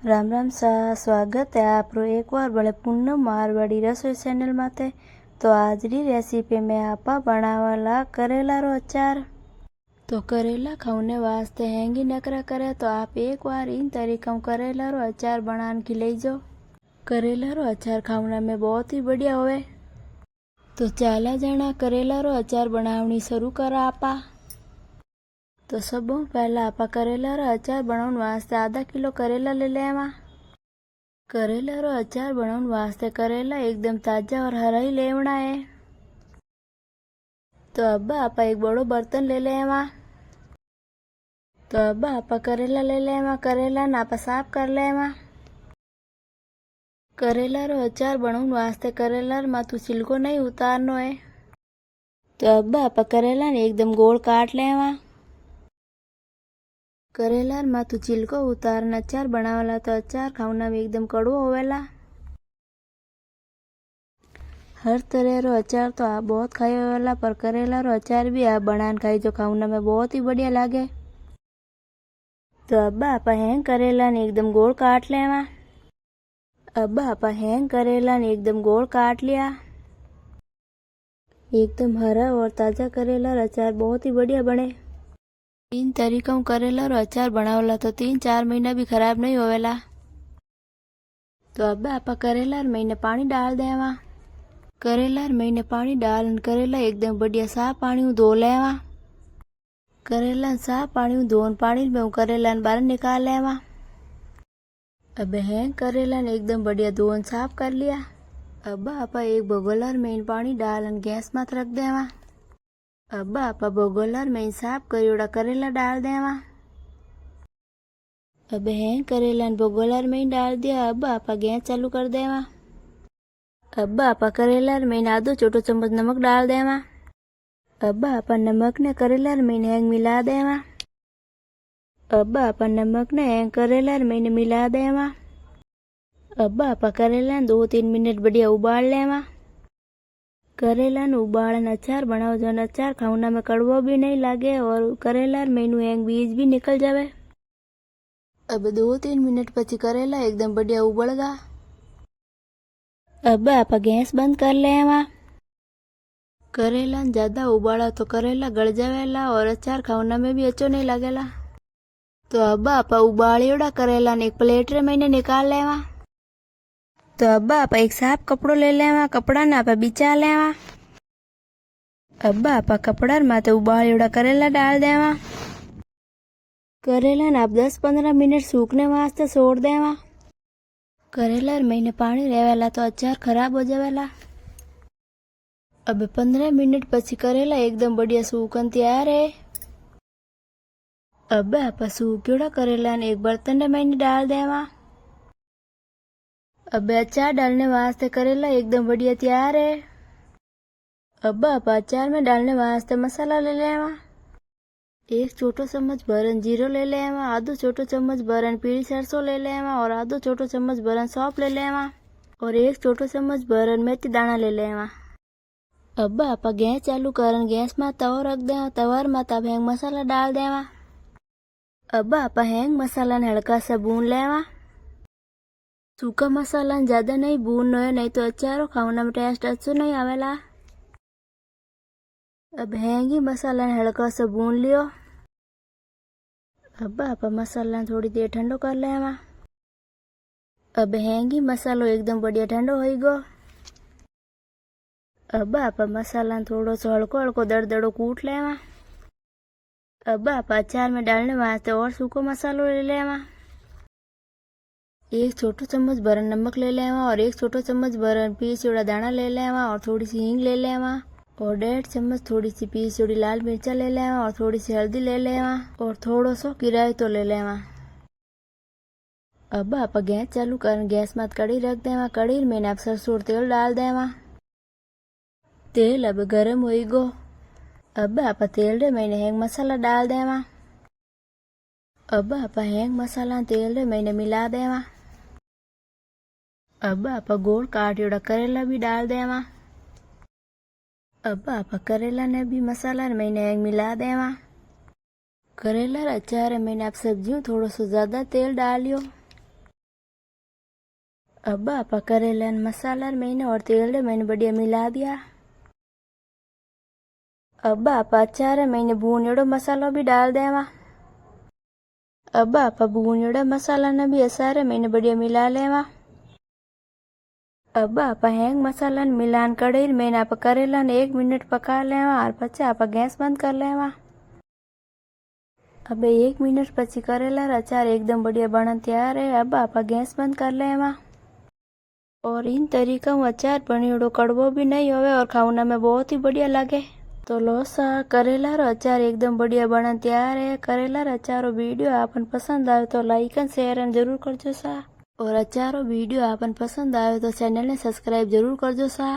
राम राम सा स्वागत है आपरो एक बार बड़े पूनम मारवाड़ी रसोई चैनल माते। तो आज री रेसिपी में आपा बनावाला करेला रो अचार। तो करेला खाने वास्ते हैंगी नकरा करे तो आप एक बार इन तरीका करेला रो अचार बनान की ले जाओ। करेला रो अचार खाने में बहुत ही बढ़िया होवे। तो चाला जना करेला रो अचार बनावनी शुरू करा आपा। तो सब पहला आपा करेला रो अचार बनाने वास्ते आधा किलो करेला ले लेवा। करेला रो अचार बनाने वास्ते करेला एकदम ताजा और हरा ही लेवना है। तो अब आपा एक बड़ो बर्तन ले लेवा। तो अब आपा करेला ले लेवा। करेला ना आपा साफ कर लेवा। करेला रो अचार बनाने वास्ते करेला माथू छिलको नहीं उतारनो है। तो अब आपा करेला ने एकदम गोल काट लेवा। करेला माथू छिलको उतारना अचार बनावला तो अचार खावना में एकदम कड़वो होवेला। हर तरह रो अचार तो आप बहुत खाए होवेला पर करेला रो अचार भी आप बनान खाई जो खावना में बहुत ही बढ़िया लागे। तो अब आप हैंग करेला ने एकदम गोल काट लेवा। अब आप हैंग करेला ने एकदम गोल काट लिया। एकदम हरा और ताजा करेला रो अचार बहुत ही बढ़िया बने। इन तरीका करेला रो अचार बनावला तो 3-4 महीना भी खराब नहीं होवेला। तो अब आप करेला महीने पानी डाल देवा। करेला महीने पानी डाल करेला एकदम बढ़िया साफ पानी धो लेवा। करेला साफ पानी धोन पानी में करेला बाहर निकाल लेवा। अब है करेला एकदम बढ़िया धोन साफ कर लिया। अब आप एक भगोलर में पानी डाल गैस मत रख देवा। अब आप भगोलर में साफ करियोड़ा करेला डाल देवा। अब है करेला भगोलर में डाल दिया। अब आप गैस चालू कर देवा। अब आप करेला में आधो छोटो चम्मच नमक डाल देवा। अब आप नमक ने करेला में हैंग मिला देवा। अब आप नमक ने हैंग करेला में मिला देवा। अब आप करेला 2-3 मिनट बढ़िया उबाल लेवा। करेला उबालन अचार बनाओ जो अचार खाना में कड़वो भी नहीं लागे और करेला मेनू हैंग बीज भी निकल जावे। अब 2-3 मिनट पची करेला एकदम बढ़िया उबलगा। अब आप गैस बंद कर लेवा। करेला ज्यादा उबाला तो करेला गल जावेला और अचार खाना में भी अच्छो नहीं लगेला। तो अब आप उबालियोड़ा करेला एक प्लेट में निकाल लेवा। तो अब आप एक साफ कपड़ो ले लेवा। कपड़ा ने आप बिछा लेवा। अब आप कपड़ा माथे उबालियोड़ा करेला डाल देवा। करेला आप 10-15 मिनट सूखने वास्ते छोड़ देवा। करेला महीने पानी रहेला तो अचार खराब हो जावेला। अब 15 मिनट पची करेला एकदम बढ़िया सूखन तैयार है। अब आप सूखियोड़ा करेला एक बर्तन में डाल देवा। अब अचार डालने वास्ते करेला एकदम बढ़िया तैयार है। अब आप अचार में डालने वास्ते मसाला ले लेवा। 1 छोटो चम्मच भरन जीरो ले लेवा। आधो छोटो चम्मच भरन पीली सरसों ले लेवा और आधो छोटो चम्मच भरन सौंफ ले लेवा और 1 छोटो चम्मच भरन मेथी दाना ले लेवा। अब आप गैस चालू करन गैस में तवो रख देवा। तवर में तब हैंग मसाला डाल देवा। अब आप हैंग मसाला ने हल्का सा भून लेवा। सूखा मसाला ज्यादा नहीं भूनना है नहीं तो अचारो खाना में टेस्ट अच्छो नहीं आवेला। अब हैंगी मसाला ने हल्का सा भून लियो। अब आप मसाला थोड़ी देर ठंडो कर लेवा। अब हैंगी मसालो एकदम बढ़िया ठंडो हो गो। अब आप मसाला थोड़ो सो हल्को हल्को दरदड़ो कूट लेवा। अब आप अचार में डालने वास्ते और सूखो मसालो ले लेवा। 1 छोटो चम्मच भरन नमक ले लेवा और 1 छोटो चम्मच भरन पीसियोड़ा दाना ले लेवा और थोड़ी सी हींग ले लेवा और 1.5 चम्मच थोड़ी सी पीसियोड़ी लाल मिर्चा ले लेवा और थोड़ी सी हल्दी ले लेवा और थोड़ो सो किराए तो ले लेवा। अब आप गैस चालू कर गैस में कड़ी रख देवा। कड़ी में आप सरसों तेल डाल देवा। तेल अब गर्म हो गो। अब आप तेल रे मैंने हैंग मसाला डाल देवा। अब आप हैंग मसाला तेल रे मैंने मिला देवा। अब आप गोल काटियोड़ा करेला भी डाल देवा। अब आप करेला ने भी मसाला मैंने हैंग मिला देवा। करेला अचार मैंने आप सब्जियों थोड़ो सो ज्यादा तेल डालियो। अब आप करेला मसाला मैंने और तेल मैंने बढ़िया मिला दिया। अब आप अचार मैंने भूनेड़ो मसालो भी डाल देवा। अब आप भूनेड़ा मसाला ने भी असारे मैंने बढ़िया मिला लेवा। अब आप हैंग मसाला मिलान कढ़ाई मैंने आप करेला ने 1 मिनट पका लेवा और पछे आप गैस बंद कर लेवा। अब 1 मिनट पछी करेला अचार एकदम बढ़िया बन तैयार है। अब आप गैस बंद कर लेवा। और इन तरीका अचार बनियोड़ो कड़वो भी नहीं होवे और खाना में बहुत ही बढ़िया लगे। तो लो सा करेला रो अचार एकदम बढ़िया बन तैयार है। करेला रो अचार वीडियो आपन पसंद आए तो लाइक एंड शेयर जरूर करजो सा। और अचारो वीडियो आपन पसंद आए तो चैनल ने सब्सक्राइब जरूर करजो सा।